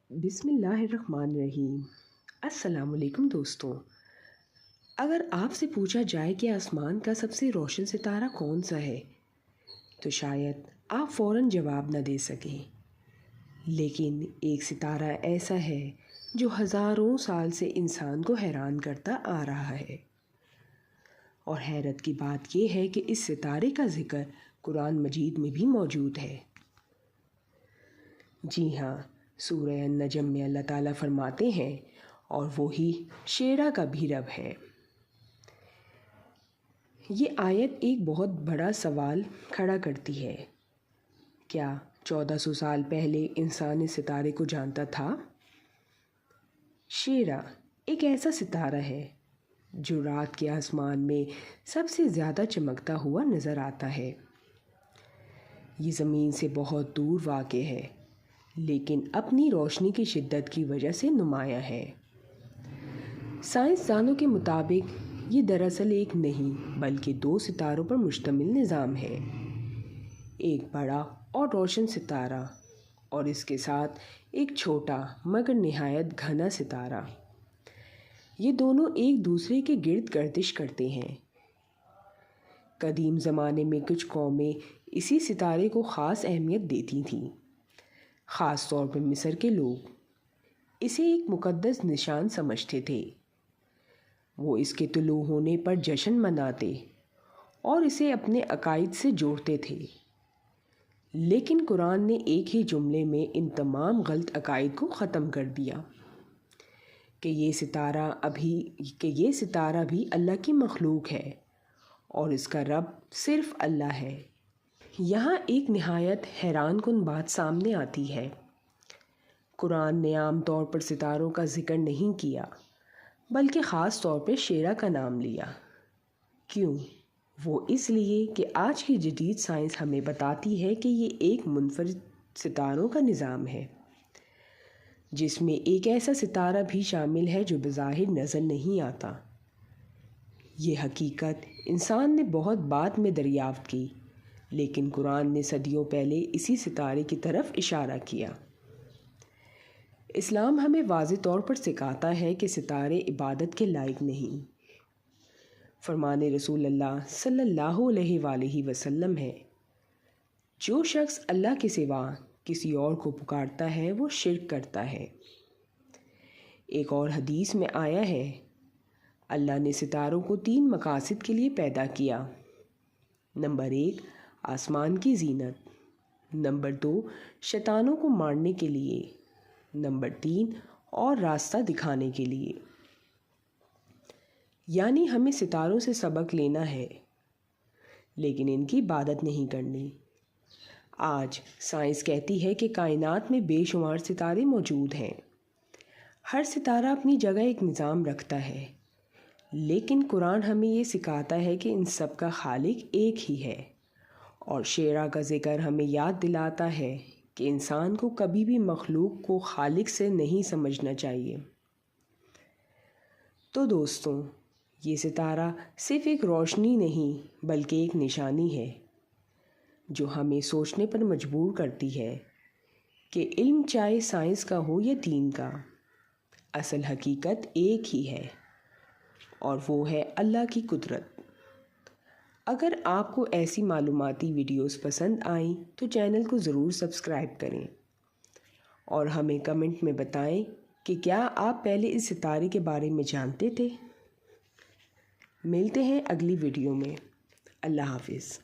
بسم اللہ الرحمن الرحیم۔ السلام علیکم دوستوں، اگر آپ سے پوچھا جائے کہ آسمان کا سب سے روشن ستارہ کون سا ہے تو شاید آپ فوراً جواب نہ دے سکیں، لیکن ایک ستارہ ایسا ہے جو ہزاروں سال سے انسان کو حیران کرتا آ رہا ہے، اور حیرت کی بات یہ ہے کہ اس ستارے کا ذکر قرآن مجید میں بھی موجود ہے۔ جی ہاں، سورہ النجم میں اللہ تعالیٰ فرماتے ہیں، اور وہی شیرا کا بھی رب ہے۔ یہ آیت ایک بہت بڑا سوال کھڑا کرتی ہے، کیا 1400 سال پہلے انسان اس ستارے کو جانتا تھا؟ شیرا ایک ایسا ستارہ ہے جو رات کے آسمان میں سب سے زیادہ چمکتا ہوا نظر آتا ہے۔ یہ زمین سے بہت دور واقع ہے، لیکن اپنی روشنی کی شدت کی وجہ سے نمایاں ہے۔ سائنسدانوں کے مطابق یہ دراصل ایک نہیں بلکہ 2 ستاروں پر مشتمل نظام ہے، ایک بڑا اور روشن ستارہ اور اس کے ساتھ ایک چھوٹا مگر نہایت گھنا ستارہ۔ یہ دونوں ایک دوسرے کے گرد گردش کرتے ہیں۔ قدیم زمانے میں کچھ قومیں اسی ستارے کو خاص اہمیت دیتی تھیں، خاص طور پر مصر کے لوگ اسے ایک مقدس نشان سمجھتے تھے۔ وہ اس کے طلوع ہونے پر جشن مناتے اور اسے اپنے عقائد سے جوڑتے تھے، لیکن قرآن نے ایک ہی جملے میں ان تمام غلط عقائد کو ختم کر دیا کہ یہ ستارہ بھی اللہ کی مخلوق ہے اور اس کا رب صرف اللہ ہے۔ یہاں ایک نہایت حیران کن بات سامنے آتی ہے۔ قرآن نے عام طور پر ستاروں کا ذکر نہیں کیا، بلکہ خاص طور پر شیرا کا نام لیا۔ کیوں؟ وہ اس لیے کہ آج کی جدید سائنس ہمیں بتاتی ہے کہ یہ ایک منفرد ستاروں کا نظام ہے، جس میں ایک ایسا ستارہ بھی شامل ہے جو بظاہر نظر نہیں آتا۔ یہ حقیقت انسان نے بہت بعد میں دریافت کی، لیکن قرآن نے صدیوں پہلے اسی ستارے کی طرف اشارہ کیا۔ اسلام ہمیں واضح طور پر سکھاتا ہے کہ ستارے عبادت کے لائق نہیں۔ فرمان رسول اللہ صلی اللہ علیہ وآلہ وسلم ہے، جو شخص اللہ کے سوا کسی اور کو پکارتا ہے وہ شرک کرتا ہے۔ ایک اور حدیث میں آیا ہے، اللہ نے ستاروں کو 3 مقاصد کے لیے پیدا کیا۔ نمبر 1 آسمان کی زینت، نمبر 2 شیطانوں کو مارنے کے لیے، نمبر 3 اور راستہ دکھانے کے لیے۔ یعنی ہمیں ستاروں سے سبق لینا ہے، لیکن ان کی عبادت نہیں کرنی۔ آج سائنس کہتی ہے کہ کائنات میں بے شمار ستارے موجود ہیں، ہر ستارہ اپنی جگہ ایک نظام رکھتا ہے، لیکن قرآن ہمیں یہ سکھاتا ہے کہ ان سب کا خالق ایک ہی ہے، اور شیرا کا ذکر ہمیں یاد دلاتا ہے کہ انسان کو کبھی بھی مخلوق کو خالق سے نہیں سمجھنا چاہیے۔ تو دوستوں، یہ ستارہ صرف ایک روشنی نہیں بلکہ ایک نشانی ہے جو ہمیں سوچنے پر مجبور کرتی ہے کہ علم چاہے سائنس کا ہو یا دین کا، اصل حقیقت ایک ہی ہے، اور وہ ہے اللہ کی قدرت۔ اگر آپ کو ایسی معلوماتی ویڈیوز پسند آئیں تو چینل کو ضرور سبسکرائب کریں، اور ہمیں کمنٹ میں بتائیں کہ کیا آپ پہلے اس ستارے کے بارے میں جانتے تھے؟ ملتے ہیں اگلی ویڈیو میں۔ اللہ حافظ۔